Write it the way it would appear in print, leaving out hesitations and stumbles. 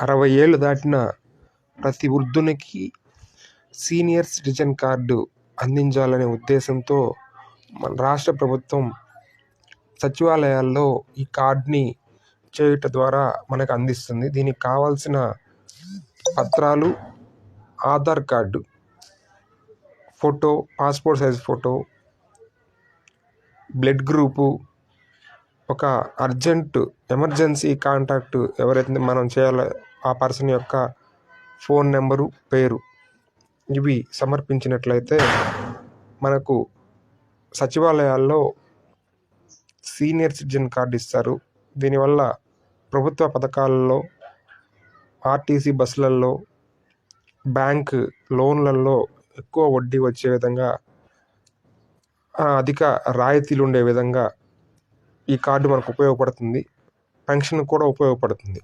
60 ఏళ్ళు దాటిన ప్రతి వృద్ధునికి సీనియర్ సిటిజన్ కార్డు అందించాలనే ఉద్దేశంతో మన రాష్ట్ర ప్రభుత్వం సచివాలయాల్లో ఈ కార్డ్ని చేయుట ద్వారా మనకు అందిస్తుంది. దీనికి కావాల్సిన పత్రాలు Aadhaar card, photo, passport size photo, blood group, ఒక ఎమర్జెన్సీ కాంటాక్ట్ ఎవరైతే మనం చేయాలో ఆ పర్సన్ యొక్క ఫోన్ నెంబరు, పేరు, ఇవి సమర్పించినట్లయితే మనకు సచివాలయాల్లో సీనియర్ సిటిజన్ కార్డు ఇస్తారు. దీనివల్ల ప్రభుత్వ పథకాలలో, ఆర్టీసీ బస్సులలో, బ్యాంక్ లోన్లలో ఎక్కువ వడ్డీ వచ్చే విధంగా, అధిక రాయితీలు ఉండే విధంగా ఈ కార్డు మనకు ఉపయోగపడుతుంది. పెన్షన్ కూడా ఉపయోగపడుతుంది.